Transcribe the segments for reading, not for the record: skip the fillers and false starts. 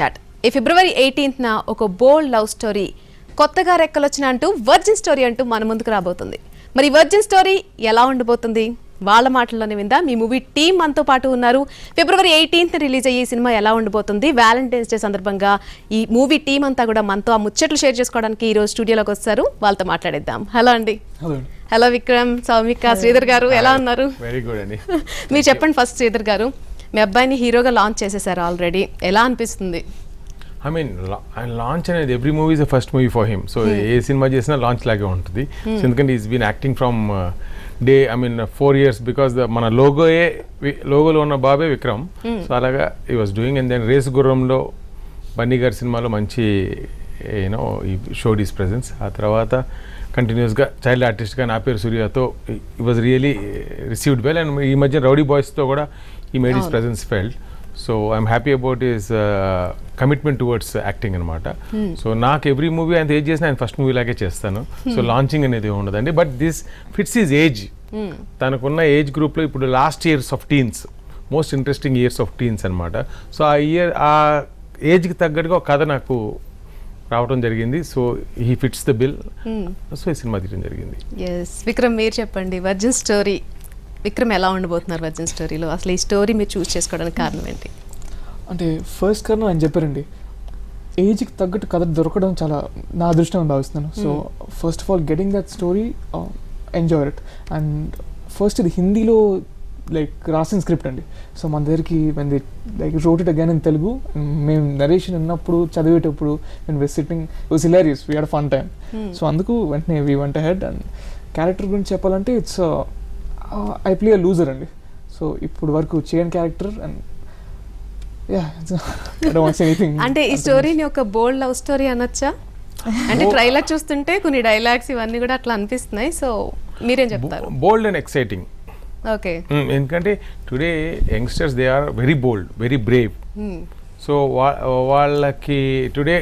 Chat ఈ ఫిబ్రవరి 18న ఒక బోల్డ్ love story కొత్తగా రెక్కలొచ్చిన అంటూ వర్జిన్ స్టోరీ అంటూ మన ముందుకు రాబోతుంది. మరి వర్జిన్ స్టోరీ ఎలా ఉండబోతుంది వాళ్ళ మాటల్లోనే విందాం. మీ మూవీ టీం మనతో పాటు ఉన్నారు. ఫిబ్రవరి 18న రిలీజ్ అయ్యే సినిమా ఎలా ఉండబోతుంది, వ్యాలంటైన్స్ డే సందర్భంగా ఈ మూవీ టీం అంతా కూడా మనతో ఆ ముచ్చట్లు షేర్ చేసుకోవడానికి ఈ రోజు స్టూడియోలోకి వస్తారు. వాళ్ళతో మాట్లాడేద్దాం. హలో అండి. హలో విక్రమ్, సౌమిక, శ్రీధర్ గారు ఎలా ఉన్నారు? వెరీ గుడ్ అండి. మీరు చెప్పండి ఫస్ట్. శ్రీధర్ గారు, మీ అబ్బాయిని హీరోగా లాంచ్ చేసేసారు ఆల్రెడీ, ఎలా అనిపిస్తుంది? ఐ మీన్ లాంచ్ అనేది every movie is the first movie for him. So ఏ సినిమా చేసినా లాంచ్ లాగే ఉంటుంది. సో ఎందుకంటే is been acting from day 4 years because మన లోగోలో ఉన్న బాబే విక్రమ్. సో అలాగా ఈ was doing. And then race గుర్రంలో బన్నీ గారి సినిమాలో మంచి యూనో ఈ షోడ్ ఈస్ ప్రెజెన్స్. ఆ తర్వాత కంటిన్యూస్గా చైల్డ్ ఆర్టిస్ట్గా నా పేరు సూర్యతో ఈ was really received well. And ఈ మధ్య రౌడీ బాయ్స్తో కూడా ఈ made is presence felt. So I'm happy about is commitment towards acting అనమాట. సో నాకు ఎవ్రీ మూవీ ఆయన ఏజ్ చేసిన ఆయన ఫస్ట్ మూవీ లాగే చేస్తాను. సో లాంచింగ్ అనేది ఉండదండి. But this fits is age. తనకున్న ఏజ్ గ్రూప్లో ఇప్పుడు last years of teens, most interesting years of teens అనమాట. సో ఆ ఏజ్కి తగ్గట్టుగా ఒక కథ నాకు రావడం జరిగింది. So he fits the bill. So ఈ సినిమా తీయడం జరిగింది. ఎస్ విక్రమ్, మీరు చెప్పండి వర్జిన్ స్టోరీ. విక్రమ్ ఎలా ఉండబోతున్నారు వర్జిన్ స్టోరీలో? అసలు ఈ స్టోరీ మీరు చూస్ చేసుకోవడానికి కారణం ఏంటి? అంటే ఫస్ట్ కారణం ఆయన చెప్పారండి, ఏజ్కి తగ్గట్టు కథ దొరకడం చాలా నా అదృష్టం అని భావిస్తున్నాను. So first of all getting that story, enjoy it. And first ఇది హిందీలో లైక్ రాసిన స్క్రిప్ట్ అండి. సో మన దగ్గరికి when the like wrote it again in Telugu, మేము నరేషన్ ఉన్నప్పుడు చదివేటప్పుడు when we sitting it was hilarious, we had fun time. So అందుకు వెంటనే we went ahead. And character గురించి చెప్పాలంటే it's I play a loser అండి. సో ఇప్పుడు వరకు చేయని క్యారెక్టర్. అండ్ అంటే ఈ స్టోరీని ఒక బోల్డ్ లవ్ స్టోరీ అనొచ్చా? అంటే ట్రైలర్ చూస్తుంటే కొన్ని డైలాగ్స్ ఇవన్నీ కూడా అట్లా అనిపిస్తున్నాయి. సో మీరేం చెప్తారు? Bold and exciting. ఓకే. ఎందుకంటే today youngsters they are very bold, very brave. So వాళ్ళకి టుడే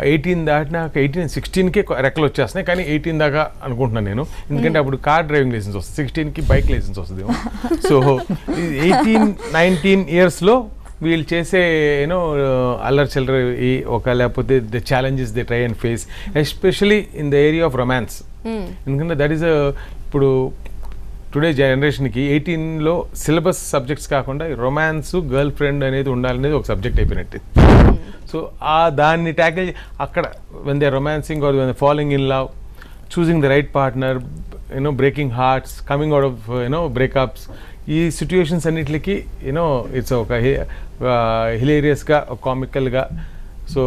18 దాటినా 16కే రెక్కలు వచ్చేస్తున్నాయి. కానీ 18 దాకా అనుకుంటున్నాను నేను. ఎందుకంటే అప్పుడు కార్ డ్రైవింగ్ లైసెన్స్ వస్తుంది, 16కి బైక్ లైసెన్స్ వస్తుంది. సో 18-19 ఇయర్స్లో వీళ్ళు చేసే యూనో అల్లరి చిల్లర ఒక లేకపోతే the challenges they try and face, especially in the area of romance. ఎందుకంటే దట్ ఈస్ ఇప్పుడు టుడే జనరేషన్కి 18లో సిలబస్ సబ్జెక్ట్స్ కాకుండా రొమాన్స్, గర్ల్ ఫ్రెండ్ అనేది ఉండాలనేది ఒక సబ్జెక్ట్ అయిపోయినట్టు. సో దాన్ని ట్యాకిల్ అక్కడ when they romancing or when they following in love, choosing the right partner, you know breaking hearts, coming out of you know breakups, ఈ సిచ్యుయేషన్స్ అన్నిటికి యూనో ఇట్స్ ఒక హిలేరియస్గా, కామికల్గా, సో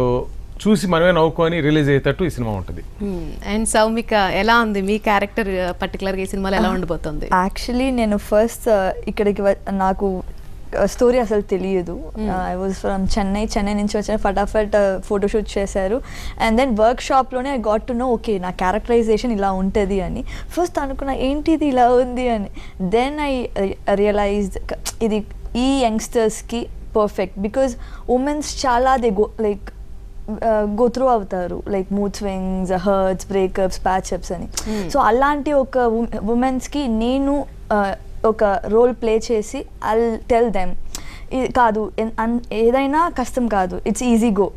చూసి మనమే నవ్వుకొని రిలీజ్ అయ్యేటట్టు ఈ సినిమా ఉంటుంది. అండ్ సౌమిక, ఎలా ఉంది మీ క్యారెక్టర్ పర్టికులర్గా ఈ సినిమాలో ఎలా ఉండబోతుంది? యాక్చువల్లీ నేను ఫస్ట్ ఇక్కడికి నాకు స్టోరీ అసలు తెలియదు. ఐ వాజ్ ఫ్రమ్ చెన్నై నుంచి వచ్చిన ఫటాఫట్ ఫోటోషూట్ చేశారు. అండ్ దెన్ వర్క్ షాప్లోనే I got to know okay నా క్యారెక్టరైజేషన్ ఇలా ఉంటుంది అని. ఫస్ట్ అనుకున్నా ఏంటిది ఇలా ఉంది అని. దెన్ ఐ రియలైజ్డ్ ఇది ఈ యంగ్స్టర్స్కి పర్ఫెక్ట్. బికాజ్ ఉమెన్స్ చాలా దే గో త్రూ అవుతారు, like mood swings, hurts, breakups, patchups అని. సో అలాంటి ఒక ఉమెన్స్కి నేను ఒక రోల్ ప్లే చేసి ఐ టెల్ దెమ్ కాదు ఏదైనా కష్టం కాదు, it's easy go,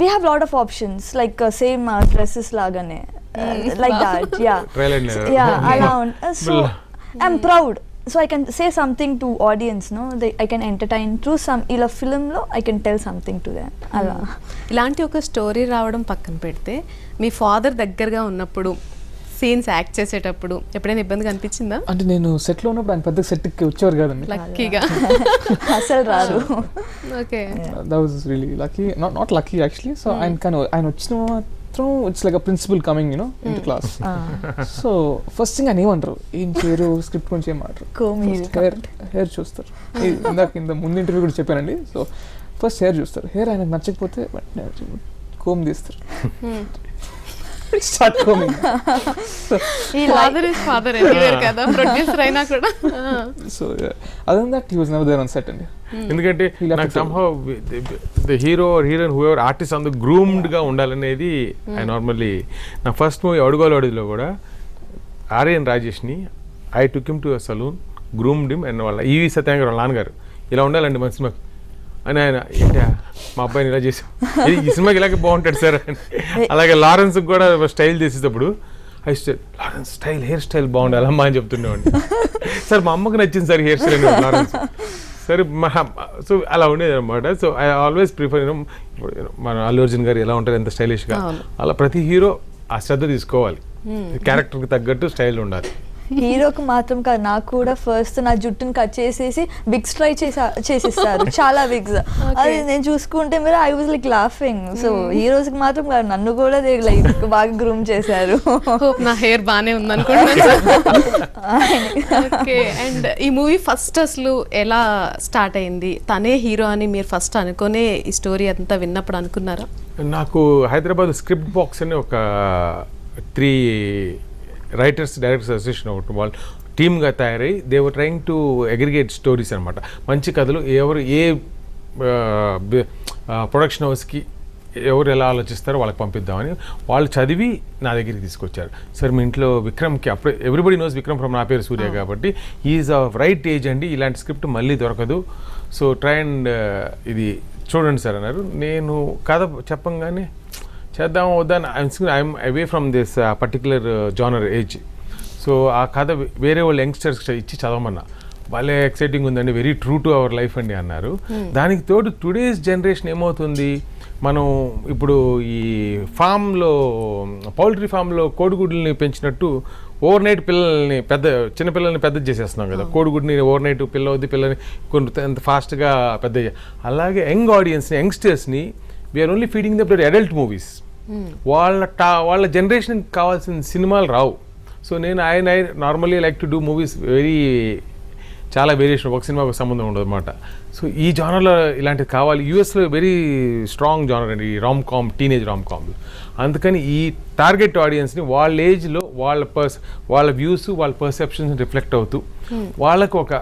we have lot of options, like same dresses లాగానే లైక్ దాట్. యా అలా so I'm proud. So I can say something to audience, no? I can entertain through some ఇలా ఫిల్మ్లో I can tell something to them. అలా ఇలాంటి ఒక story రావడం పక్కన పెడితే, మీ father దగ్గరగా ఉన్నప్పుడు సీన్స్ యాక్ట్ చేసేటప్పుడు ఎప్పుడైనా ఇబ్బందిగా అనిపించిందా? అంటే నేను సెట్లో ఉన్నప్పుడు ఆయన పెద్ద సెట్కి వచ్చేవారు కదండి, లక్కీగా అసలు రాదు. Okay, that was really lucky, not lucky actually. So ఆయన వచ్చిన మాత్రం it's like a principal coming you know in the class. So first thing ఆయన ఏమంటారు, ఏం చేయరు, స్క్రిప్ట్ గురించి ఏమంటారు, హెయిర్ చూస్తారు. ఇంత ముందు ఇంటర్వ్యూ కూడా చెప్పానండి. సో ఫస్ట్ హెయిర్ చూస్తారు, హెయిర్ ఆయనకు నచ్చకపోతే కోమ్ తీస్తారు, start combing. So other than that he was never there on set అండి. ఎందుకంటే నాకు somehow the hero or heroine whoever artist అంత groomed గా ఉండాలనేది ఐ నార్మల్లీ నా ఫస్ట్ మూవీ అడుగోలో కూడా ఆర్యన్ రాజేష్ని I took him to a salon, groomed him. And వాళ్ళ ఈవి సత్యాగ్రహం నాన్నగారు ఇలా ఉండాలండి మన సినిమాకి అని ఆయన ఏంటా మా అబ్బాయిని ఇలా చేసాం, ఈ సినిమాకి ఇలాగే బాగుంటాడు సార్ అని. అలాగే లారెన్స్ కూడా స్టైల్ చేసేటప్పుడు లారెన్స్ స్టైల్ హెయిర్ స్టైల్ బాగుండాలి అమ్మా అని చెప్తుండేవాడిని. సార్ మా అమ్మకి నచ్చింది సార్ హెయిర్ స్టైల్ లారెన్స్. సరే సో అలా ఉండేది అనమాట. సో ఐ ఆల్వేస్ ప్రిఫర్ మన అల్లు అర్జున్ గారు ఎలా ఉంటారు ఎంత స్టైలిష్గా, అలా ప్రతి హీరో ఆ శ్రద్ధ తీసుకోవాలి, క్యారెక్టర్కి తగ్గట్టు స్టైల్ ఉండాలి. హీరోకి మాత్రం కాదు, నాకు కూడా ఫస్ట్ నా జుట్టుని కట్ చేసేసి బిగ్స్ ట్రై చేసేస్తారు, చాలా బిగ్స్. అది నేను చూసుకుంటే మీరు I was like laughing. So heroes కి మాత్రం కాదు, నన్ను కూడా లైక్ బాగా గ్రూమ్ చేశారు. నా హెయిర్ బాగానే ఉంది అనుకుంటున్నాను. అండ్ ఈ మూవీ ఫస్ట్ అసలు ఎలా స్టార్ట్ అయింది? తనే హీరో అని మీరు ఫస్ట్ అనుకునే ఈ స్టోరీ అంతా విన్నప్పుడు అనుకున్నారా? నాకు హైదరాబాద్ స్క్రిప్ట్ బాక్స్ అని ఒక 3 రైటర్స్ డైరెక్టర్స్ అసోసియేషన్ ఒకటి వాళ్ళు టీమ్గా తయారై they were trying to aggregate stories అనమాట. మంచి కథలు ఎవరు ఏ ప్రొడక్షన్ హౌస్కి ఎవరు ఎలా ఆలోచిస్తారో వాళ్ళకి పంపిద్దామని వాళ్ళు చదివి నా దగ్గరికి తీసుకొచ్చారు. సార్ మీ ఇంట్లో విక్రమ్కి అప్పుడే ఎవ్రీబడి నోస్ విక్రమ్ ఫ్రమ్ నా పేరు సూర్య కాబట్టి ఈజ్ ఆఫ్ రైట్ ఏజ్ అండి, ఇలాంటి స్క్రిప్ట్ మళ్ళీ దొరకదు, సో ట్రై అండ్ ఇది చూడండి సార్ అన్నారు. నేను కథ చెప్పంగానే చేద్దాం వద్దా, I'm away from this particular genre age. So ఆ కథ వేరే వాళ్ళు యంగ్స్టర్స్ ఇచ్చి చదవమన్నా, వాళ్ళే ఎక్సైటింగ్ ఉందండి, very true to our life అండి అన్నారు. దానికి తోడు టుడేస్ జనరేషన్ ఏమవుతుంది, మనం ఇప్పుడు ఈ ఫామ్లో పౌల్ట్రీ ఫామ్లో కోడిగుడ్లని పెంచినట్టు ఓవర్ నైట్ పిల్లల్ని చిన్నపిల్లల్ని పెద్ద చేసేస్తున్నాం కదా. కోడిగుడ్ని ఓవర్ నైట్ పిల్లని కొంత ఫాస్ట్గా పెద్ద, అలాగే యంగ్ ఆడియన్స్ని యంగ్స్టర్స్ని we're only feeding the adult movies. వాళ్ళ జనరేషన్కి కావాల్సిన సినిమాలు రావు. సో నేను I normally like to do movies చాలా వేరియేషన్, ఒక సినిమాకు సంబంధం ఉండదు అనమాట. సో ఈ జానర్లో ఇలాంటివి కావాలి. యూఎస్లో వెరీ స్ట్రాంగ్ జానర్ అండి ఈ rom com, teenage rom com. అందుకని ఈ టార్గెట్ ఆడియన్స్ని వాళ్ళ ఏజ్లో వాళ్ళ వ్యూస్ వాళ్ళ పర్సెప్షన్స్ రిఫ్లెక్ట్ అవుతూ వాళ్ళకు ఒక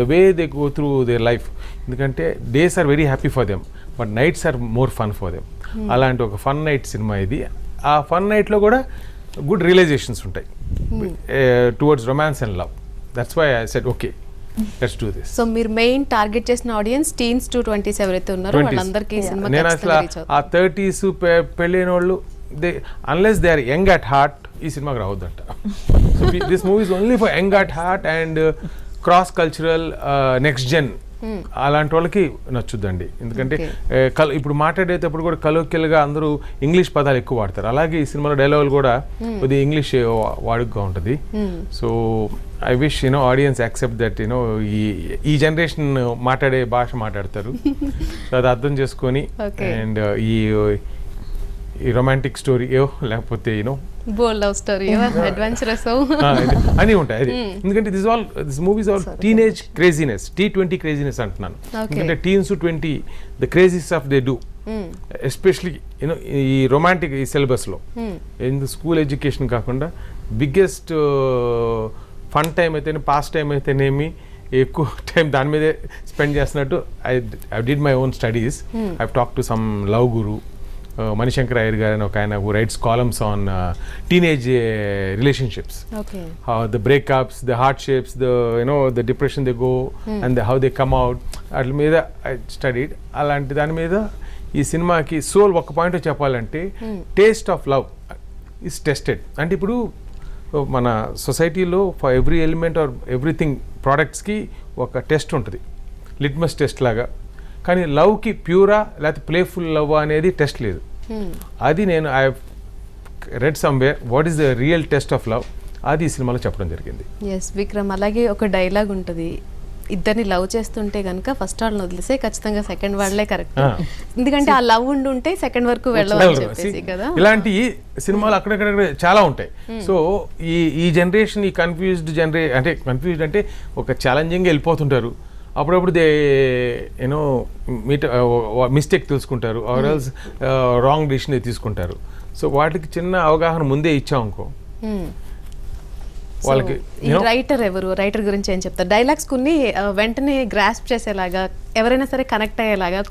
the way they go through their life. ఎందుకంటే days are very happy for them but nights are more fun for them. అలాంటి ఒక ఫన్ నైట్ సినిమా ఇది. ఆ ఫన్ నైట్లో కూడా గుడ్ రియలైజేషన్స్ ఉంటాయి towards romance and love. That's why I said okay let's do this. So మీరు main target చేసిన audience teens to 20s ఎవరైతే ఉన్నారో వాళ్ళందరికీ సినిమా నేను అసలు ఆ 30s పెళ్ళైన వాళ్ళు unless they are young at heart ఈ సినిమాకి రావద్దంట. So this movie is only for young at heart and cross cultural next gen అలాంటి వాళ్ళకి నచ్చుద్దండి. ఎందుకంటే ఇప్పుడు మాట్లాడేటప్పుడు కూడా కలోక్యల్గా అందరూ ఇంగ్లీష్ పదాలు ఎక్కువ వాడతారు. అలాగే ఈ సినిమాలో డైలాగులు కూడా కొద్దిగా ఇంగ్లీష్ వాడుకగా ఉంటుంది. So I wish audience accept that ఈ జనరేషన్ మాట్లాడే భాష మాట్లాడతారు. సో అది అర్థం చేసుకొని అండ్ ఈ రొమాంటిక్ స్టోరీ లేకపోతే బోల్డ్ లవ్ స్టోరీ అడ్వెంచరస్ అన్నీ ఉంటాయి. అది ఎందుకంటే this movies all teenage craziness, T20 craziness అంటున్నాను. ఎందుకంటే teens to 20 the crazies of they do, especially ఈ రొమాంటిక్ ఈ సిలబస్లో స్కూల్ ఎడ్యుకేషన్ కాకుండా బిగ్గెస్ట్ ఫన్ టైం అయితేనే పాస్ టైం అయితేనేమి ఎక్కువ టైం దాని మీదే స్పెండ్ చేస్తున్నట్టు I did my own studies. I talk to some love guru Manishankar Iyer గారు అని ఒక ఆయన who writes columns on teenage relationships, how the breakups, the hardships, the depression they go and how they come out. అట్ల మీద I studied. అలాంటి దాని మీద ఈ సినిమాకి సోల్ ఒక పాయింట్ చెప్పాలంటే taste of love is tested. అంటే ఇప్పుడు మన సొసైటీలో for every element or everything ప్రోడక్ట్స్కి ఒక టెస్ట్ ఉంటుంది, లిట్మస్ టెస్ట్ లాగా. కానీ లవ్కి ప్యూరా లేకపోతే ప్లేఫుల్ లవ్ అనేది టెస్ట్ లేదు. అది నేను I read somewhere what is the real test of love, అది ఈ సినిమాలో చెప్పడం జరిగింది. ఎస్ విక్రమ్, అలాగే ఒక డైలాగ్ ఉంటుంది, ఇద్దరిని లవ్ చేస్తుంటే కనుక ఫస్ట్ వాళ్ళని వదిలేసే ఖచ్చితంగా సెకండ్ వాళ్ళే కరెక్ట్. ఎందుకంటే ఆ లవ్ ఉండుంటే సెకండ్ వరకు వెళ్ళాలని చెప్పేసి కదా. ఇలాంటి సినిమాలు అక్కడక్కడ చాలా ఉంటాయి. సో ఈ జనరేషన్ ఈ కన్ఫ్యూజ్డ్ అంటే ఒక ఛాలెంజింగ్గా వెళ్ళిపోతుంటారు. అప్పుడప్పుడు దే మిస్టేక్ తెలుసుకుంటారు, ఆర్ ఎల్స్ రాంగ్ డిసిషన్ తీసుకుంటారు. సో వాటికి చిన్న అవగాహన ముందే ఇచ్చామనుకో వాళ్ళకి. రైటర్ గురించి ఏం చెప్తారు? డైలాగ్స్ కొన్ని వెంటనే గ్రాస్ప్ చేసేలాగా ఎవరైనా సరే కనెక్ట్ అయ్యేలాగా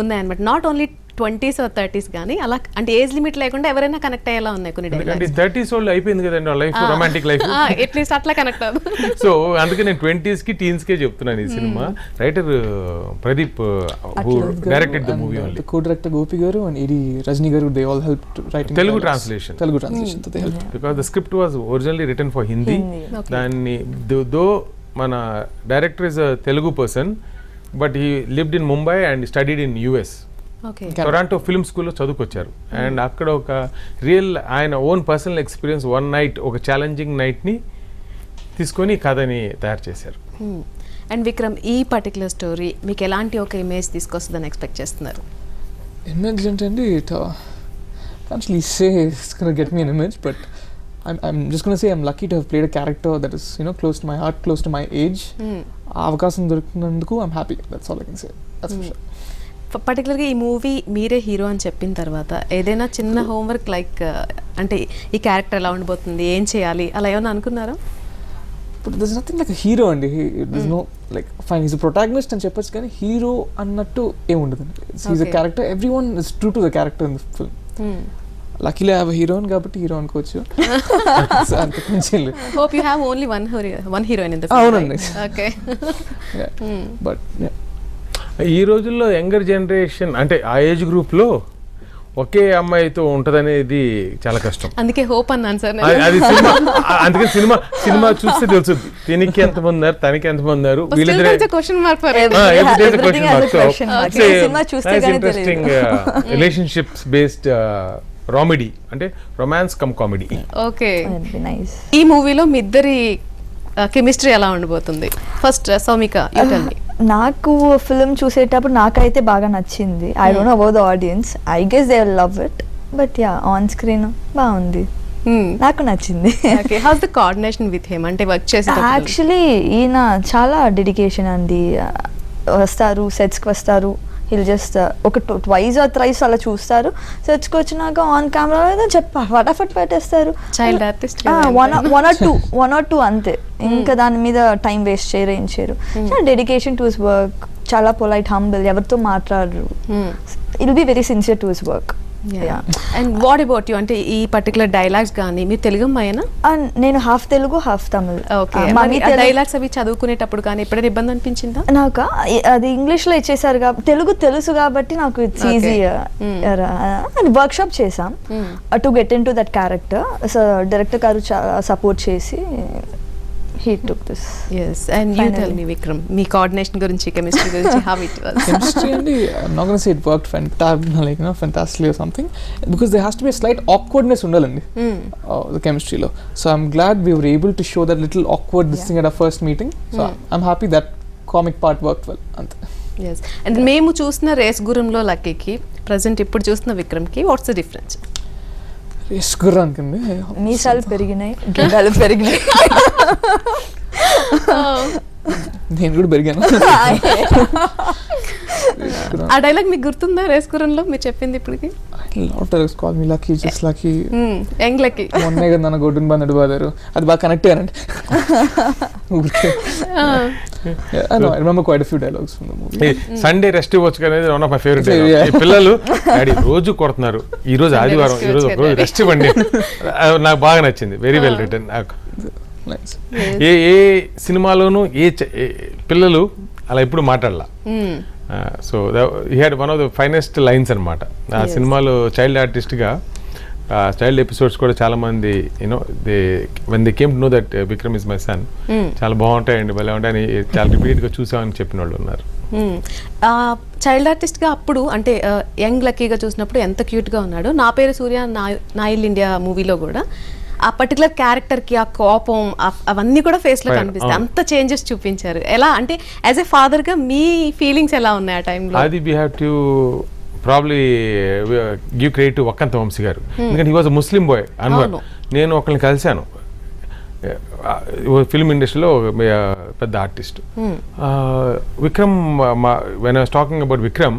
ఉన్నాయన్నమాట. Not only 20s or 30s కానీ అలా అంటే ఏజ్ లిమిట్ లేకుండా ఎవరైనా కనెక్ట్ అయ్యేలా ఉన్నాయి కొన్ని ఎందుకంటే 30s వాళ్ళు అయిపోయింది కదండి లైఫ్, రొమాంటిక్ లైఫ్. అట్లీస్ట్ అట్లా కనెక్ట్ అవ్వదు. సో అందుకే నేను 20s కి teens కే చెప్తున్నాను ఈ cinema. Writer Pradeep who directed the movie only. The co-director Gopi garu and AD Rajni garu, they all helped writing Telugu dialogues. translation. Telugu translation so they helped. Because the script was originally written for Hindi. Okay. దాన్ని though మన director is a Telugu person, but he lived in Mumbai and studied in US. Okay. Toronto film స్కూల్లో చదువుకొచ్చారు. And అక్కడ ఒక real ఆయన own personal experience, one night ఒక challenging నైట్ని తీసుకొని కథని తయారు చేశారు. అండ్ విక్రమ్, ఈ పర్టికులర్ స్టోరీ మీకు ఎలాంటి ఒక ఇమేజ్ తీసుకొస్తుందని ఎక్స్పెక్ట్ చేస్తున్నారు? Image అంటే can't really say it's gonna get me an image, but I'm just gonna say I'm lucky to have played a character that is, you know, close to my heart, close to my age. ఆ అవకాశం దొరికినందుకు I'm happy. That's all I can say. That's for sure. పర్టికులర్గా ఈ movie మీరే hero అని చెప్పిన తర్వాత ఏదైనా చిన్న హోంవర్క్ లైక్ అంటే ఈ క్యారెక్టర్ ఎలా ఉండబోతుంది, ఏం చేయాలి, అలా ఏమైనా అనుకున్నారా? But there's nothing like a hero అండి. There's no like fine he's a protagonist అని చెప్పొచ్చు కానీ హీరో అన్నట్టు ఏముండదండి. He's a character. Everyone is true to the character in the film. Luckily I have a heroine కాబట్టి hero అనుకోవచ్చు. Hope you have only one heroine in the film. అవునండి. Okay. But yeah. ఈ రోజుల్లో younger generation అంటే ఆ age గ్రూప్లో ఒకే అమ్మాయితో ఉంటదనేది చాలా కష్టం. అందుకే హోప్ అన్నాను సార్. అది సినిమా, అందుకే సినిమా చూస్తే తెలుస్తుంది దీనికి ఎంతమంది ఉన్నారు, తనకి ఎంతమంది ఉన్నారు, వీళ్ళిద్దరే question mark for interesting relationships based romedy, అంటే రొమాన్స్ కమ్ కామెడీ. ఓకే. ఈ మూవీలో మీ ఇద్దరి కెమిస్ట్రీ ఎలా ఉండబోతుంది? First Soumika, you tell me. నాకు ఫిల్మ్ చూసేటప్పుడు నాకైతే బాగా నచ్చింది. I don't know about the audience, I guess they will love it, but yeah on screen బాగుంది, నాకు నచ్చింది. Okay. How's the coordination with him, అంటే వర్క్ చేసేటప్పుడు? యాక్చువల్లీ ఈయన చాలా డెడికేషన్ అండి. వస్తారు, సెట్స్కి వస్తారు, వీళ్ళు జస్ట్ ఒక ట్వైస్ ఆర్ థ్రైస్ అలా చూస్తారు, సెట్స్కి వచ్చినాక ఆన్ కెమెరా ఫటాఫట్ పెట్టేస్తారు. Child artist, one or two అంతే, ఇంకా దాని మీద టైం వేస్ట్ చేయరు, ఏం చేయరు. చాలా డెడికేషన్ టు హిస్ వర్క్, చాలా పొలైట్, హంబుల్, ఎవరితో మాట్లాడరు, he'll be very sincere to his work. And what about you, అంటే ఈ పర్టికులర్ డైలాగ్స్ కానీ, మీరు తెలుగు అమ్మాయేనా? నేను half Telugu half Tamil. Okay. Dialogues అవి చదువుకునేటప్పుడు కానీ ఎప్పుడైనా ఇబ్బంది అనిపించిందా? నాకు అది ఇంగ్లీష్ లో ఇచ్చేసారు కాబట్టి, తెలుగు తెలుసు కాబట్టి నాకు ఇట్స్ ఈజీ. వర్క్ షాప్ చేసాం to get in to that character. Director గారు సపోర్ట్ చేసి he took this. Yes, and finally. You tell me, Vikram, me coordination gurinchi, chemistry gurinchi, how it was? Chemistry andi, I'm not going to say it worked fantastically or something, because there has to be a slight awkwardness undalandi the chemistry lo. So I'm glad we were able to show that little awkward this thing at our first meeting. So I'm happy that comic part worked well. Yes, and memu chusna race గురంలో లక్కీకి, present ఇప్పుడు చూస్తున్న విక్రమ్కి, what's the difference? ఇస్కురానికండి మీసాలు పెరిగినాయి, గడ్డాలు పెరిగినాయి, నేను కూడా పెరిగాను. ఆ డైలాగ్ మీకు గుర్తుందా రేస్కురంలో మీరు చెప్పింది ఇప్పటికి? Call me lucky, just lucky, young lucky. మొన్నే కదా నన్ను గొడ్డుని బందడు బాదారు, అది బాగా కనెక్ట్ అయ్యానండి. I remember quite a few dialogues from the movie. Sunday rest ఇవ్వచ్చు అనేది one of my favourite dialogue. పిల్లలు డాడీ రోజు కొడుతున్నారు, ఈ రోజు ఆదివారం, ఈ రోజు ఒక రోజు రెస్ట్ ఇవ్వండి. నాకు బాగా నచ్చింది, వెరీ వెల్ రిటన్. ఏ సినిమాలోనూ పిల్లలు అలా ఎప్పుడు మాట్లాడాల. So he had one of the finest lines అనమాట ఆ సినిమాలో. చైల్డ్ ఆర్టిస్ట్గా చైల్డ్ ఎపిసోడ్స్ కూడా చాలా మంది you know when they came to know that Vikram is my son, చాలా బాగుంటాయండి, భలే ఉంటాయని చాలా రిపీటెడ్గా చూసామని చెప్పిన వాళ్ళు ఉన్నారు. చైల్డ్ ఆర్టిస్ట్గా అప్పుడు అంటే యంగ్ లక్కీగా చూసినప్పుడు ఎంత క్యూట్గా ఉన్నాడు. నా పేరు సూర్య, నా ఇల్ ఇండియా మూవీలో కూడా ఆ పర్టికులర్ క్యారెక్టర్కి ఆ కోపం అవన్నీ కూడా ఫేస్లో కనిపిస్తాయి, అంత చేంజెస్ చూపించారు. ఎలా అంటే యాజ్ ఎ ఫాదర్గా మీ ఫీలింగ్స్ ఎలా ఉన్నాయి ఆ టైంలో? అది we have to probably give credit to Vakkantha Vamsi garu, ఎందుకంటే he was a Muslim boy Anwar. నేను ఒకరిని కలిశాను ఫిల్మ్ ఇండస్ట్రీలో, పెద్ద artist Vikram. When I was talking about Vikram,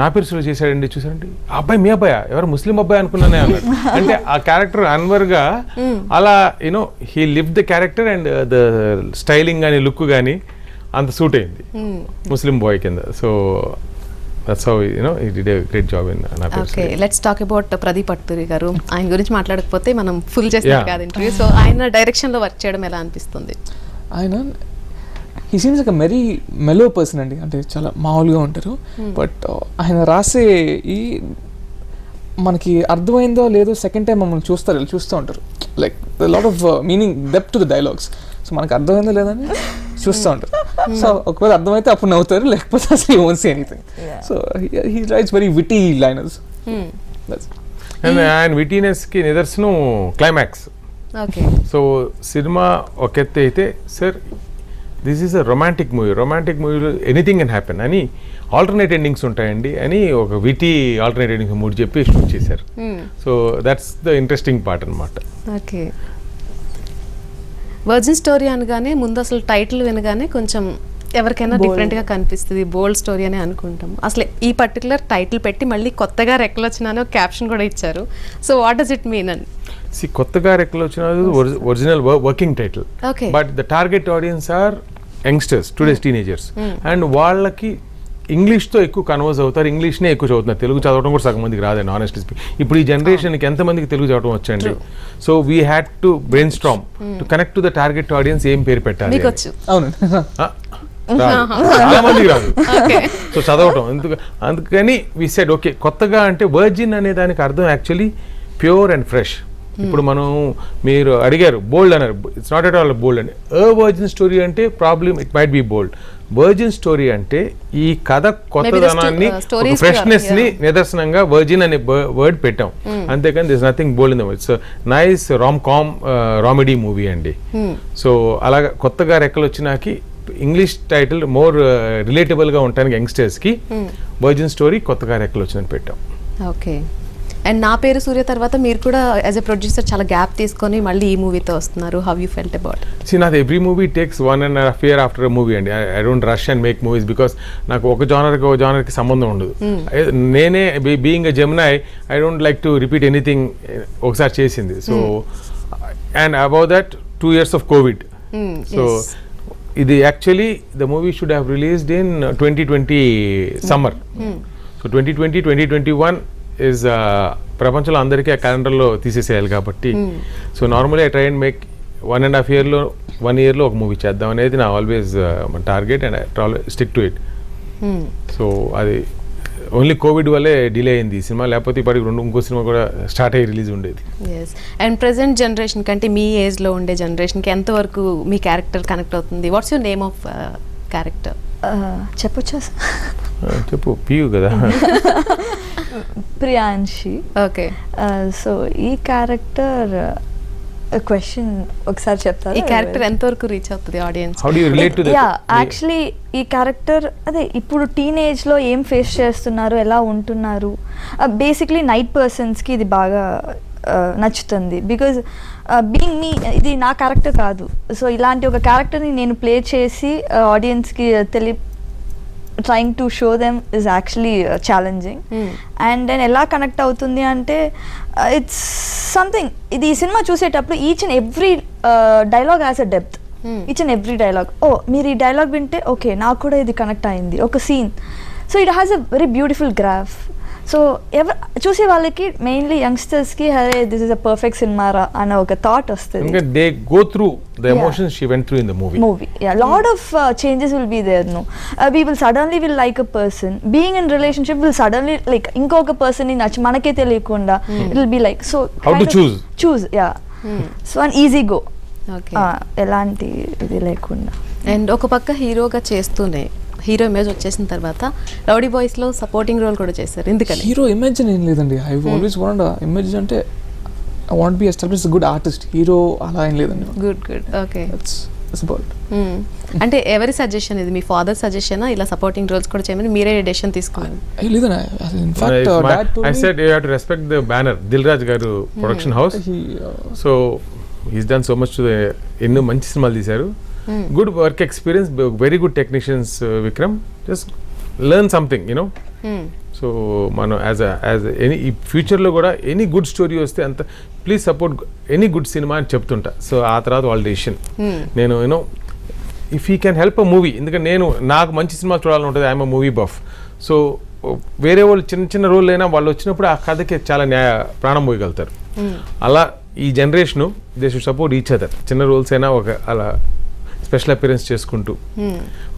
నా పేరు సురేష్ చేశాడండి, చూసారండి ఆ అబ్బాయి మీ అబ్బాయా, ఎవరు ముస్లిం అబ్బాయి అనుకున్నానే అన్నాడు. అంటే ఆ క్యారెక్టర్ అన్వర్గా అలా you know he live the character and the styling కానీ లుక్ కానీ అంత సూట్ అయింది ముస్లిం బాయ్ కింద. So that's how he did a great job in Anapurna. Okay let's talk about Pradeep Atluri garu. ఆయన గురించి మాట్లాడకపోతే మనం ఫుల్ చేస్తాం Yeah. కాదు ఇంటర్వ్యూ. సో ఆయన డైరెక్షన్ లో వర్క్ చేయడం ఎలా అనిపిస్తుంది? ఆయన he seems like merry mellow person అండి, అంటే చాలా మామూలుగా ఉంటారు. బట్ ఆయన రాసే ఈ మనకి అర్థమైందో లేదో సెకండ్ టైం మమ్మల్ని చూస్తూ ఉంటారు. Like lot of meaning depth to the dialogues. So మనకి అర్థమైందో లేదని చూస్తూ ఉంటారు. సో ఒకవేళ అర్థమైతే అప్పుడు నవ్వుతారు, లేకపోతే అసలు you won't say anything. So he writes very witty liners. And ఆయన విటీనెస్ కి నిదర్శనం క్లైమాక్స్. ఓకే సో సినిమా ఒక ఎత్తు అయితే sir this is a romantic మూవీలో ఎనీథింగ్ కెన్ హ్యాపెన్ అని ఆల్టర్నేట్ ఎండింగ్స్ ఉంటాయండి అని ఒక విటీ ఆల్టర్నేట్ ఎండింగ్స్ 3 చెప్పి షూట్ చేశారు. So that's the interesting part అనమాట. ఓకే వర్జిన్ స్టోరీ అనగానే ముందు అసలు టైటిల్ వినగానే కొంచెం ఎవరికైనా డిఫరెంట్గా కనిపిస్తుంది, బోల్డ్ స్టోరీ అని అనుకుంటాం. అసలు ఈ పర్టికులర్ టైటిల్ పెట్టి మళ్ళీ కొత్తగా రెక్కలొచ్చినా ఒక క్యాప్షన్ కూడా ఇచ్చారు. So what does it mean అని? కొత్తగా రెక్కలు వచ్చిన original working title, but the target audience are youngsters, today's teenagers. And వాళ్ళకి ఇంగ్లీష్తో ఎక్కువ కన్వర్స్ అవుతారు, ఇంగ్లీష్నే ఎక్కువ చదువుతున్నారు. తెలుగు చదవడం కూడా సగం మందికి రాదండి ఆనెస్ట్లీ స్పీక్. ఇప్పుడు ఈ జనరేషన్కి ఎంతమందికి తెలుగు చదవడం వచ్చండి? So we had to brain storm to connect to the target audience. ఏం పేరు పెట్టాలి? అవును, చాలా మందికి రాదు. సో చదవటం అందుకని వి సెడ్ ఓకే కొత్తగా అంటే వర్జిన్ అనే దానికి అర్థం యాక్చువల్లీ ప్యూర్ అండ్ ఫ్రెష్. ఇప్పుడు మనం మీరు అడిగారు బోల్డ్ అన్నారు, ఇట్స్ నాట్ ఎట్ ఆల్ బోల్డ్ అండి. వర్జిన్ స్టోరీ అంటే problem it might be bold. Virgin story అంటే ఈ కథ కొత్తదనాన్ని ఫ్రెష్నెస్ ని నిదర్శనంగా వర్జిన్ అనే వర్డ్ పెట్టాం, అంతేకాని this nothing bold in the word. So nice romedy movie అండి. సో అలాగా కొత్తగా రెక్కలు వచ్చినాకి ఇంగ్లీష్ టైటిల్ మోర్ రిలేటబుల్ గా ఉండడానికి యంగ్స్టర్స్ కి వర్జిన్ స్టోరీ కొత్తగా రెక్కలు వచ్చినని పెట్టాం. ఓకే అండ్ నా పేరు సూర్య తర్వాత మీరు కూడా యాజ్ ఎ ప్రొడ్యూసర్ చాలా గ్యాప్ తీసుకొని మళ్ళీ ఈ మూవీతో వస్తున్నారు. How you felt about? నాది every movie takes 1.5 years after a movie అండి. I don't rush and make movies because నాకు ఒక జానర్కి సంబంధం ఉండదు. నేనే being a Gemini I don't like to repeat anything ఒకసారి చేసింది. So and about that 2 years of covid. So ఇది actually the movie should have released in 2020 summer. So 2020, 2021 is ప్రపంచంలో అందరికీ ఆ క్యాలెండర్లో తీసేసేయాలి కాబట్టి. So normally I try and make 1.5 years 1 year ఒక movie చేద్దాం అనేది నా always target and I stick to it. So అది ఓన్లీ కోవిడ్ వల్లే డిలే అయింది ఈ సినిమా, లేకపోతే ఇప్పటికి ఇంకో సినిమా కూడా స్టార్ట్ అయ్యి రిలీజ్ ఉండేది. అండ్ ప్రెసెంట్ జనరేషన్ కంటే మీ ఏజ్లో ఉండే జనరేషన్కి ఎంతవరకు మీ క్యారెక్టర్ కనెక్ట్ అవుతుంది? What's your name of character? చెప్పొచ్చా? చెప్పు, పియు కదా. ప్రియాంశి. ఓకే సో ఈ క్యారెక్టర్ క్వశ్చన్ ఒకసారి చెప్తారా? ఈ క్యారెక్టర్ ఎంతవరకు రీచ్ అవుతుంది audience? How do you relate to that? Actually ఈ క్యారెక్టర్ అదే ఇప్పుడు టీనేజ్లో ఏం ఫేస్ చేస్తున్నారు, ఎలా ఉంటున్నారు, బేసిక్లీ నైట్ పర్సన్స్కి ఇది బాగా నచ్చుతుంది. బికాజ్ బీయింగ్ మీ ఇది నా క్యారెక్టర్ కాదు. సో ఇలాంటి ఒక క్యారెక్టర్ని నేను ప్లే చేసి ఆడియన్స్కి trying to show them is actually challenging. And then ఎలా కనెక్ట్ అవుతుంది అంటే ఇట్స్ సంథింగ్, ఇది ఈ సినిమా చూసేటప్పుడు each and every dialogue has a depth. Each and every dialogue, ఓ మీరు ఈ డైలాగ్ వింటే ఓకే నాకు కూడా ఇది కనెక్ట్ అయింది ఒక scene. So it has a very beautiful graph. So చూసే వాళ్ళకి మెయిన్లీ యంగ్స్టర్స్కి హరే దిస్ ఇస్ అ పర్ఫెక్ట్ సినిమా అన్న ఒక థాట్ వస్తుంది. They go through the emotions she went through in the movie. Lot of changes will be there. No, we will suddenly will like a person. Being in relationship will suddenly like ఇంకొక person ని నచ్చి మనకే తెలియకుండా it will be like so. How to choose? Yeah. So an easy go. Okay. ఎలాంటి ఇది లేకుండా. And ఒక పక్క హీరోగా చేస్తూనే హీరో ఇమేజ్ వచ్చేసిన తర్వాత రౌడీ బాయ్స్ లో సపోర్టింగ్ రోల్ కూడా చేశారు. ఎందుకని? హీరో ఇమేజ్ ఏం లేదండి. ఐ ఆల్వేస్ వాంట్ ఇమేజ్ అంటే I want be establish good artist. Hero అలా ఏం లేదండి. Good okay. ఇట్స్ అబౌట్ అంటే ఎవరి సజెషన్ ఇది? మీ ఫాదర్ సజెషన్ ఇలా సపోర్టింగ్ రోల్స్ కూడా చేయమని మీరే డెసిషన్ తీసుకున్నారు? లేదండి. In fact dad told I said you have to respect the banner. Dilraj గారు production house. So he's done so much to the ఎన్నో మంచి సినిమాలు తీశారు. Good work experience, very good technicians, Vikram. Just learn something, you know. So మనం as any ఫ్యూచర్లో కూడా any good story వస్తే అంత please support any good cinema అని చెప్తుంటా. సో ఆ తర్వాత వాళ్ళ డెసిషన్. నేను you know if you can help a movie, ఎందుకంటే నాకు మంచి సినిమా చూడాలని ఉంటుంది. I'm a movie buff. So వేరే వాళ్ళు చిన్న చిన్న రోల్ అయినా వాళ్ళు వచ్చినప్పుడు ఆ కథకి చాలా ప్రాణం పోయగలుగుతారు. అలా ఈ generation they should support each other. చిన్న రోల్స్ అయినా ఒక అలా స్పెషల్ అపియరెన్స్ చేసుకుంటూ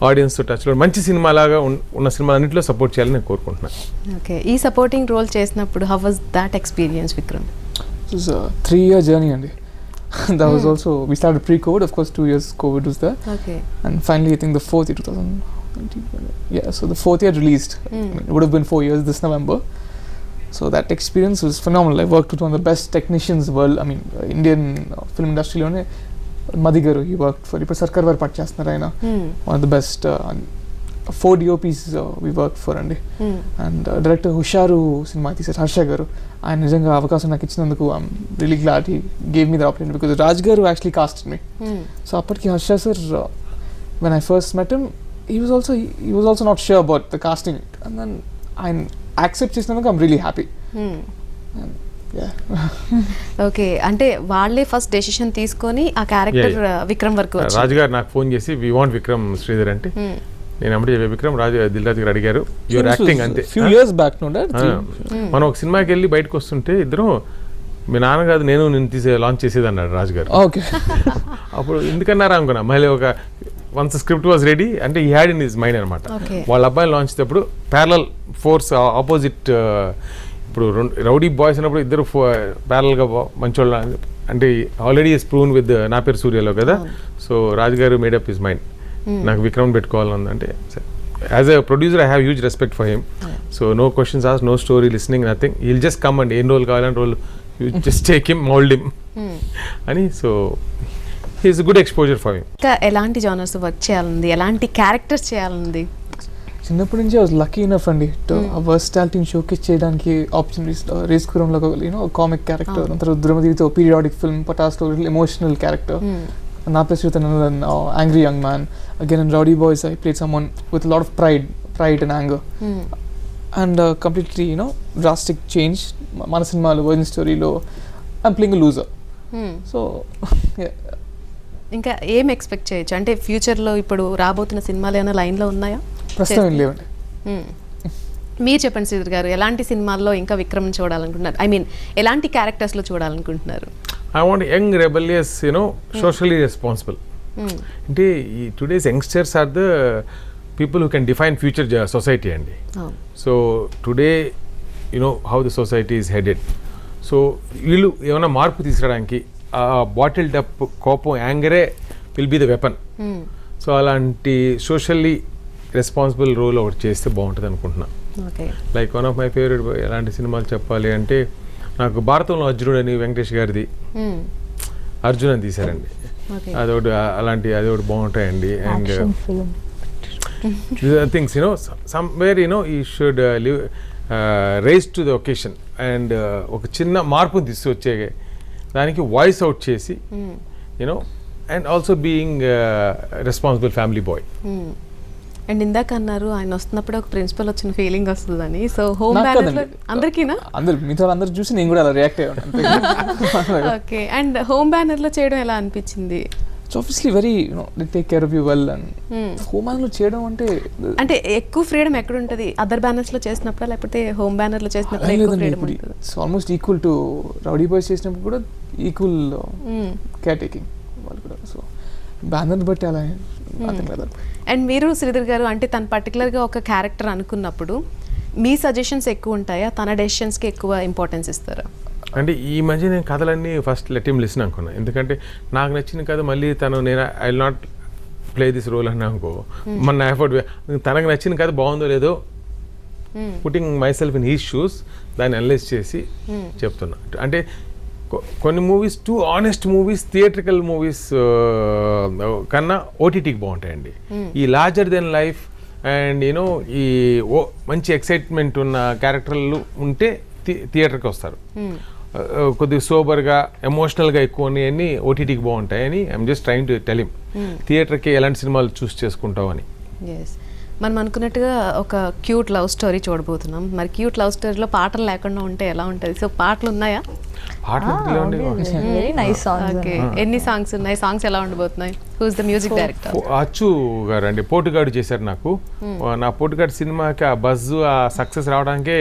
ఆడియన్స్ తో టచ్లో మంచి సినిమా లాగా ఉన్న సినిమాలన్నింటిలో సపోర్ట్ చేయాలని నేను కోరుకుంటున్నాను. ఓకే, ఈ సపోర్టింగ్ రోల్ చేసినప్పుడు how was that experience Vikram? It was a 3-year journey అండి. That was also, we started pre-COVID, of course 2 years COVID was there. Okay. And finally I think the 4th year 2019, yeah, so the 4th year released. I mean, it would have been 4 years this November. So that experience was phenomenal. I worked with one of the best technicians world, I mean Indian film industry lone Madhi garu, he worked for ఇప్పుడు సర్కార్ వారు పట్ చేస్తున్నారు ఆయన. One of the best 4 DOPs we worked for అండి. And director హుషారు cinema తీశారు హర్ష గారు. ఆయన నిజంగా అవకాశం నాకు ఇచ్చినందుకు I'm really glad he gave me the opportunity because Raj గారు యాక్చువల్లీ కాస్టెడ్ మీ. సో అప్పటికి Harsha sir when I first met him he was also not sure about the casting, and then ఆయన యాక్సెప్ట్ చేసినందుకు ఐఎమ్ రియలీ హ్యాపీ. ఓకే, అంటే వాళ్ళే first decision తీసుకొని ఆ character Vikram వరకు రాజు గారు నాకు ఫోన్ చేసి వి వాంట్ విక్రమ్ శ్రీధర్ అంటే నేను అప్పుడు విక్రమ్ దిల్ రాజు గారు అడిగారు యువర్ యాక్టింగ్ అంతే. ఫ్యూ ఇయర్స్ బ్యాక్ మనం ఒక సినిమాకి వెళ్ళి బయటకు వస్తుంటే ఇద్దరు మీ నాన్న కాదు నేను లాంచ్ చేసేది అన్నాడు రాజు గారు. ఓకే, అప్పుడు ఎందుకన్నారా అనుకున్నా. మళ్ళీ ఒక వన్స్ స్క్రిప్ట్ వాజ్ రెడీ అంటే ఈ హ్యాడ్ ఇన్ హిస్ మైండ్ అనమాట. వాళ్ళ అబ్బాయి లాంచ్ చేసేటప్పుడు ప్యారలల్ ఫోర్స్ ఆపోజిట్, ఇప్పుడు రౌడీ బాయ్స్ అన్నప్పుడు ఇద్దరు ప్యారల్గా మంచోళ్ళ అంటే ఆల్రెడీ ఈస్ ప్రూవ్న్ విత్ నా పేరు సూర్యలో కదా. సో రాజు గారు మేడప్ హిస్ మైండ్ నాకు విక్రమ్ పెట్టుకోవాలని అంటే as a producer I have huge respect for him. So no questions ఆస్, no story listening, nothing. Will just come and ఏం రోల్ కావాలని role you just take him, mould him అని. So he's good exposure for him. ఇంకా ఎలాంటి genres work చేయాలంది, ఎలాంటి characters చేయాలంది? చిన్నప్పటి నుంచి I was lucky enough అండి ఆ వర్స్టాలిటీని షోకేస్ చేయడానికి ఆపర్చునిటీస్. రేస్ కురంలో కామిక్ క్యారెక్టర్, తర్వాత దుర్మదితో పీరియాడిక్ ఫిల్మ్, పటాస్లో ఎమోషనల్ క్యారెక్టర్, నా place with angry young man. Again in rowdy boys I played someone with lot of pride and anger and completely drastic change. మన సినిమాలో virgin స్టోరీలో I'm playing loser. So ఇంకా ఏం expect చేయొచ్చు అంటే ఫ్యూచర్లో ఇప్పుడు రాబోతున్న సినిమాలు ఏమైనా లైన్లో ఉన్నాయా? ప్రస్తుతం ఏం లేవండి. మీరు చెప్పండి శ్రీధర్ గారు, ఎలాంటి సినిమాల్లో ఇంకా విక్రమ్ చూడాలనుకుంటున్నారు? ఐ మీన్ ఎలాంటి క్యారెక్టర్స్లో చూడాలనుకుంటున్నారు? I want young rebellious socially responsible. అంటే ఈ today's youngsters are the people who can define future society అండి. So today how the society is headed. So వీళ్ళు ఏమైనా మార్పు తీసుకురావడానికి ఆ బాటిల్డ్ అప్ కోపం, యాంగరే will be the weapon. So అలాంటి సోషల్లీ రెస్పాన్సిబుల్ రోల్ ఒకటి చేస్తే బాగుంటుంది అనుకుంటున్నా. Like one of my favourite ఎలాంటి సినిమాలు చెప్పాలి అంటే నాకు భారతంలో అర్జునుడు అని వెంకటేష్ గారిది అర్జున్ అని తీశారండి. అదొకటి అలాంటి అదొకటి బాగుంటాయండి. And things somewhere he should live rise to the occasion and ఒక చిన్న మార్పుని తీసుకొచ్చే దానికి వాయిస్ అవుట్ చేసి and also being responsible family boy. And ఇందాక అన్నారు ఆయన వస్తున్నప్పుడు ఒక ప్రిన్సిపల్ వచ్చిన ఫీలింగ్ వస్తుందని. సో హోమ్ బ్యానర్ అందరికీనా? అందరు చూసి నేను కూడా అలా రియాక్ట్ అయ్యాను. ఓకే, అండ్ హోమ్ బ్యానర్ లో చేయడం ఎలా అనిపించింది? It's obviously very they take care of you well. And home banner లో చేయడం అంటే ఎక్కువ ఫ్రీడమ్ ఎక్కడ ఉంటుంది? అదర్ బ్యానర్స్ లో చేసినప్పుడు లేకపోతే హోమ్ బ్యానర్ లో చేసినప్పుడు ఎక్కువ ఫ్రీడమ్ ఉంటుంది? It's almost equal to rowdy boys చేసినప్పుడు కూడా ఈక్వల్ కేర్ టేకింగ్ వాళ్ళు కూడా. సో బ్యానర్ బట్టి అలా అండ్ మీరు శ్రీధర్ గారు అంటే తను పర్టికులర్గా ఒక క్యారెక్టర్ అనుకున్నప్పుడు మీ సజెషన్స్ ఎక్కువ ఉంటాయా, తన డెసిషన్స్కి ఎక్కువ ఇంపార్టెన్స్ ఇస్తారా? అంటే ఈ మధ్య నేను కథలన్నీ ఫస్ట్ లెట్ హిమ్ లిసన్ అనుకున్నా. ఎందుకంటే నాకు నచ్చిన కథ మళ్ళీ నేను I will not play this role అని అనుకో మన ఎఫర్ట్. తనకు నచ్చిన కథ బాగుందో లేదో putting myself in his shoes దాన్ని అనలైజ్ చేసి చెప్తున్నా. అంటే కొన్ని movies to honest movies theatrical movies కన్నా ఓటీటీకి బాగుంటాయండి. ఈ లార్జర్ దెన్ లైఫ్ అండ్ ఈ మంచి ఎక్సైట్మెంట్ ఉన్న క్యారెక్టర్లు ఉంటే థియేటర్కి వస్తారు. కొద్దిగా సోబర్గా ఎమోషనల్గా ఎక్కువ ఉన్నాయని ఓటీటీకి బాగుంటాయని I'm just trying to tell him. థియేటర్కి ఎలాంటి సినిమాలు చూస్ చేసుకుంటావు అని. మనం అనుకున్నట్టుగా ఒక క్యూట్ లవ్ స్టోరీ చూడబోతున్నాం. మరి క్యూట్ లవ్ స్టోరీలో పాటలు లేకుండా ఉంటే ఎలా ఉంటుంది? సో పాటలు ఉన్నాయా? Very nice songs. ఓకే, ఎన్ని సాంగ్స్ ఉన్నాయి? సాంగ్స్ ఎలా ఉండబోతున్నాయి? Who is the music director? అచ్చు గారు అండి, పోటుగాడు చేశారు నాకు. నా పోటుగాడు సినిమాకి ఆ బజ్, ఆ సక్సెస్ రావడానికే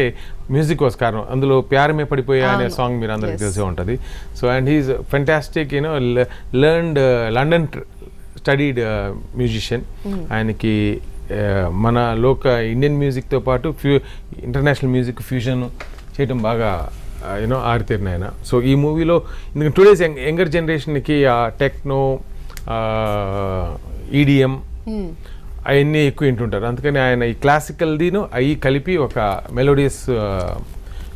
మ్యూజిక్ వాస్ కారణం. అందులో ప్యారమే పడిపోయా అనే సాంగ్ మీరు అందరికి తెలిసే ఉంటుంది. So and he's fantastic, you know learned London studied musician. ఆయనకి మన ఇండియన్ మ్యూజిక్తో పాటు ఇంటర్నేషనల్ మ్యూజిక్ ఫ్యూజన్ చేయడం బాగా యూనో ఆరితేరిన ఆయన. సో ఈ మూవీలో ఎందుకంటే టుడేస్ యంగర్ జనరేషన్కి ఆ టెక్నో, ఈడిఎం అవన్నీ ఎక్కువ వింటుంటారు. అందుకని ఆయన ఈ క్లాసికల్దిను అవి కలిపి ఒక మెలోడియస్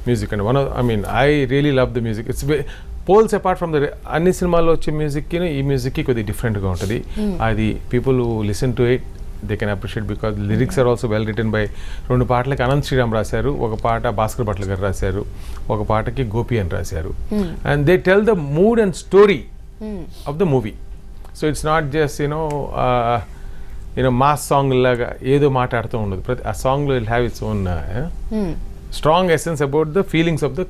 మ్యూజిక్ అండి. I really love the music. It's poles apart from the అన్ని సినిమాల్లో వచ్చే మ్యూజిక్కి ఈ మ్యూజిక్కి కొద్దిగా డిఫరెంట్గా ఉంటుంది. అది people who listen to it they can appreciate because lyrics are also well written by. 2 పాటలకి అనంత్ శ్రీరామ్ రాశారు, ఒక పాట భాస్కర్ భట్ల గారు రాశారు, ఒక పాటకి గోపి అని రాశారు. And they tell the mood and story of the movie. So it's not just you know mass song లాగా ఏదో మాట్లాడుతూ ఉండదు. ఆ సాంగ్లో will have its own strong essence about the feelings of the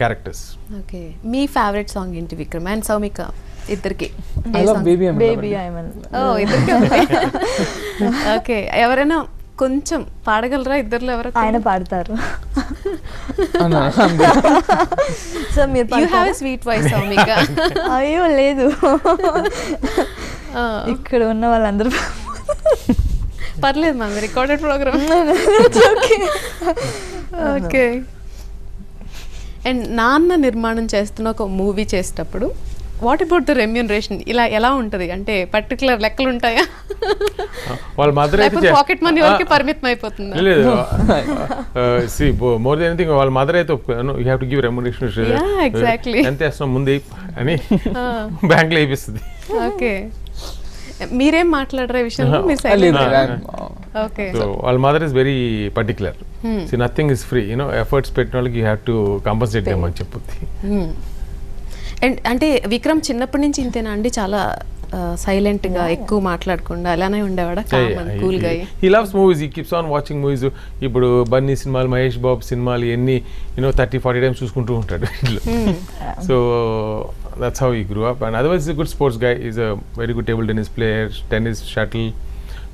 characters. Okay, me favourite song ఏంటి Vikram and Soumika ఇద్దరికి? Okay, ఎవరైనా కొంచెం పాడగలరా? ఇద్దరులో ఎవరు? ఆయన పాడతారు. సో మీరు you have a sweet voice Soumika. అయ్యో లేదు, ఇక్కడ ఉన్న వాళ్ళందరూ పర్లేదు ma'am, recorded programme. Okay. And నాన్న నిర్మాణం చేస్తున్న ఒక మూవీ చేసేటప్పుడు వాట్ అబౌట్ ద రెమ్యూనరేషన్? ఇలా ఎలా ఉంటుంది అంటే పర్టికులర్ లెక్కలు ఉంటాయా? వాళ్ళ మదర్ అయితే పాకెట్ మనీ వరకు పరిమితం అయిపోతుంది. లేదు, సి మోర్ దెన్ ఎనీథింగ్ వాళ్ళ మదర్ అయితే you have to give remuneration. Exactly, ఎంత వేస్తున్నాం ముందు అని బ్యాంక్లో వేపిస్తుంది. ఓకే, మీరేం మాట్లాడరా ఈ విషయంలో? ఓకే, సో వాళ్ళ mother is very particular. So nothing is free, you know efforts పెట్టిన వాళ్ళకి you have to compensate them అని చెప్పుద్ది. అండ్ అంటే విక్రమ్ చిన్నప్పటి నుంచి ఇంతేనా అండి? చాలా సైలెంట్ గా, ఎక్కువ మాట్లాడకుండా అలానే ఉండేవాడా? కూల్ గా. He loves movies, he keeps on watching movies. ఇప్పుడు బన్నీ సినిమాలు, మహేష్ బాబు సినిమాలు ఎన్ని 30-40 టైమ్స్ చూసుకుంటూ ఉంటాడు ఇంట్లో. So that's how he grew up, and otherwise he's a good sports guy. He's a very good table tennis player, tennis, shuttle,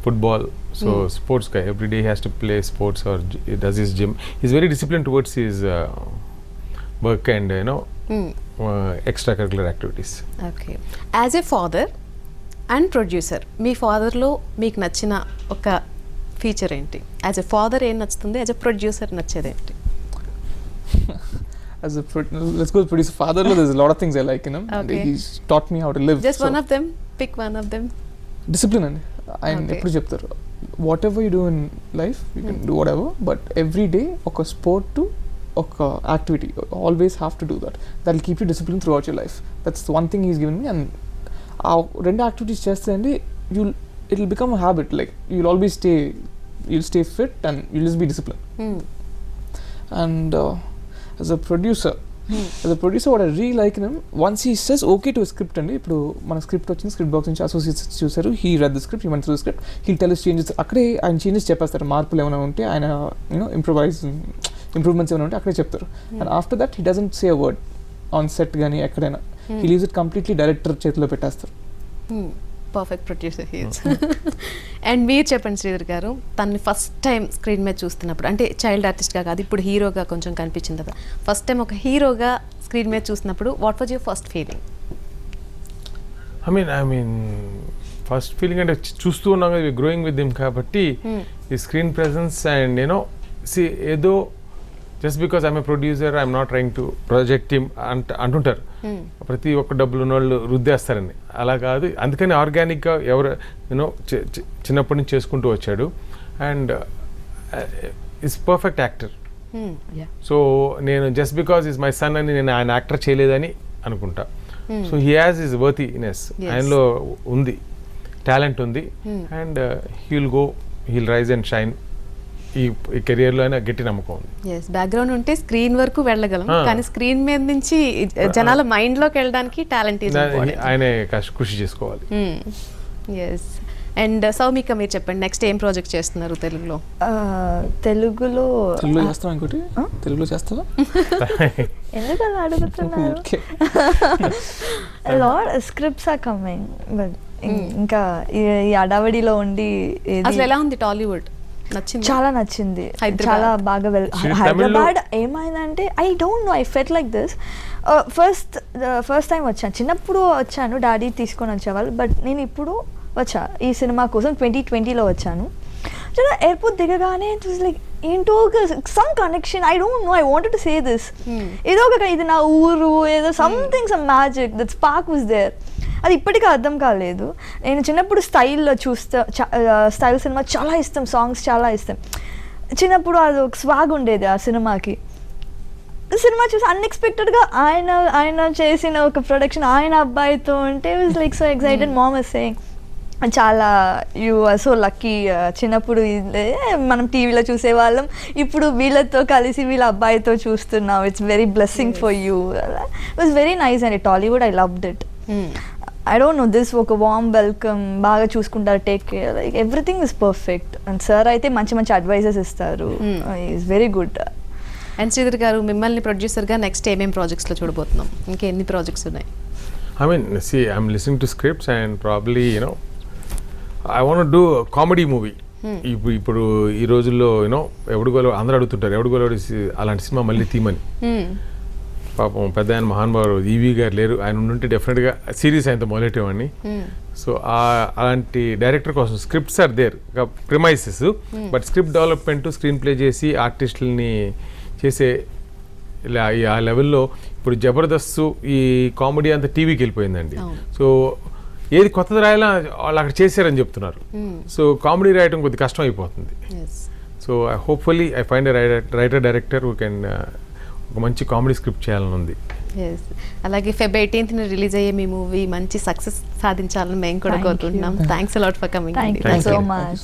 football. So sports guy, every day he has to play sports or he does his gym. He's very disciplined towards his work and extracurricular activities. Okay, as a father and producer, మీ ఫాదర్లో మీకు నచ్చిన ఒక feature ఏంటి? As a father ఏం నచ్చుతుంది, as a producer నచ్చేది ఏంటి? As a let's go producer father, there's a lot of things I like in him. Okay. He's taught me how to live. Just one of them, pick one of them. Discipline and ఆయన ఎప్పుడు చెప్తారు, whatever you do in life you can do whatever, but every day ఒక sport to ఒక activity, always have to do that. That will keep you discipline throughout your life. That's one thing is given me. And ఆ 2 activities చేస్తే అండి it will become a habit. Like you will always stay fit and you will just be discipline. And as a producer, what I really like in him, once he says okay to a script అండి, ఇప్పుడు మన script వచ్చింది, script box నుంచి associates చూసారు, he read the script, he went through the script, he'll tell us changes. అక్కడే ఆయన changes చెప్పేస్తారు, మార్పులు ఏమైనా ఉంటే ఆయన ఇంప్రూవ్మెంట్స్ ఏమైనా ఉంటే అక్కడే చెప్తారు. And after that he doesn't say a word on set కానీ ఎక్కడైనా. he leaves it completely director చేతిలో పెట్టేస్తారు. Perfect producer he is. And మీరు చెప్పండి శ్రీధర్ గారు, తనని ఫస్ట్ టైం స్క్రీన్ మీద చూస్తున్నప్పుడు, అంటే చైల్డ్ ఆర్టిస్ట్గా కాదు, ఇప్పుడు హీరోగా కొంచెం కనిపించింది కదా, ఫస్ట్ టైం ఒక హీరోగా స్క్రీన్ మీద చూసినప్పుడు what was your first feeling? I mean first feeling అంటే చూస్తూ ఉన్నాం కదా, గ్రోయింగ్ విత్ హిమ్ కాబట్టి ఈ స్క్రీన్ ప్రెజెన్స్ అండ్ ఏదో just because I'm a producer I'm not trying to project him అంటుంటారు, ప్రతి ఒక్క డబ్బులు ఉన్న వాళ్ళు రుద్దేస్తారని. అలా కాదు, అందుకని ఆర్గానిక్గా ఎవరు చిన్నప్పటి నుంచి చేసుకుంటూ వచ్చాడు. And he's perfect actor. So నేను just because he's my son అని నేను ఆయన యాక్టర్ చేయలేదని అనుకుంటా. So he has his worthiness, ఆయనలో ఉంది, టాలెంట్ ఉంది. And he'll rise and shine. ఈ కెరియర్లో అయినా గట్టి నమ్మకం ఉంది. బ్యాక్గ్రౌండ్ ఉంటే స్క్రీన్ వరకు వెళ్ళగలం, కానీ స్క్రీన్ మీద నుంచి జనాల మైండ్ లోకి వెళ్ళడానికి టాలెంట్ ఆయనే కృషి చేసుకోవాలి. ఎస్. అండ్ సౌమిక మీరు చెప్పండి, నెక్స్ట్ ఏం ప్రాజెక్ట్ చేస్తున్నారు తెలుగులో? తెలుగులో చేస్తావా ఇంకోటి? తెలుగులో చేస్తావా? ఎందుకు అలా అడుగుతున్నారు? Lot scripts are coming, but ఇంకా ఈ అడావడిలో ఉండి అసలు ఎలా ఉంది టాలీవుడ్? నచ్చింది? చాలా నచ్చింది, చాలా బాగా హైదరాబాద్ ఏమైందంటే I don't know, I felt like this. First time వచ్చాను, చిన్నప్పుడు వచ్చాను, డాడీ తీసుకొని వచ్చేవాళ్ళు, బట్ నేను ఇప్పుడు వచ్చా ఈ సినిమా కోసం 2020లో వచ్చాను. చాలా ఎయిర్పోర్ట్ దిగగానే ఇట్ వాజ్ లైక్ ఏంటో some connection, I don't know, I wanted to say this. ఏదో ఒక ఇది నా ఊరు, ఏదో something, some magic, that spark was there. అది ఇప్పటికీ అర్థం కాలేదు. నేను చిన్నప్పుడు స్టైల్లో స్టైల్ సినిమా చాలా ఇష్టం, సాంగ్స్ చాలా ఇష్టం. చిన్నప్పుడు అది ఒక స్వాగ్ ఉండేది ఆ సినిమాకి. సినిమా చూసి అన్ఎక్స్పెక్టెడ్గా ఆయన చేసిన ఒక ప్రొడక్షన్ ఆయన అబ్బాయితో ఉంటే was like so excited. Mom was saying చాలా యూ ఆర్ సో లక్కీ, చిన్నప్పుడు మనం టీవీలో చూసేవాళ్ళం, ఇప్పుడు వీళ్ళతో కలిసి వీళ్ళ అబ్బాయితో చూస్తున్నాం, it's very blessing for you. It was very nice and Tollywood, I loved it. I don't no, this ఒక వార్మ్ వెల్కమ్, బాగా చూసుకుంటారు, take care, like everything is perfect. And sir అయితే మంచి మంచి అడ్వైజెస్ ఇస్తారు, is very good. And Sridhar గారు, మిమ్మల్ని ప్రొడ్యూసర్గా నెక్స్ట్ ఏమేమి ప్రాజెక్ట్స్లో చూడబోతున్నాం? ఇంకెన్ని ప్రాజెక్ట్స్ ఉన్నాయి? I mean, see, I'm listening to scripts and probably, you know, I want to do a comedy movie. ఇప్పుడు ఈ రోజుల్లో యూనో ఎవడుగోలో అందరూ అడుగుతుంటారు, ఎవడుగోలో అలాంటి సినిమా మళ్ళీ తీమని. పాపం పెద్ద ఆయన మహానుభావుడు ఈవీ గారు లేరు, ఆయన ఉంటే డెఫినెట్గా సిరీస్ ఆయనతో మొదలెట్టేవాడిని. సో అలాంటి డైరెక్టర్ కోసం scripts are there, premises, but script development, screenplay చేసి ఆర్టిస్టులని చేసే ఇలా ఆ లెవెల్లో ఇప్పుడు జబర్దస్త్ ఈ కామెడీ అంతా టీవీకి వెళ్ళిపోయిందండి. సో ఏది కొత్తది రాయాలా వాళ్ళు అక్కడ చేశారని చెప్తున్నారు. సో కామెడీ రాయటం కొద్ది కష్టం అయిపోతుంది. So hopefully I find writer director who can ఒక మంచి కామెడీ స్క్రిప్ట్ చేయాలని ఉంది. అలాగే Feb 18th రిలీజ్ అయ్యే మీ మూవీ మంచి సక్సెస్ సాధించాలని మేము కూడా కోరుకుంటున్నాం. Thanks a lot for coming. Thank you so much.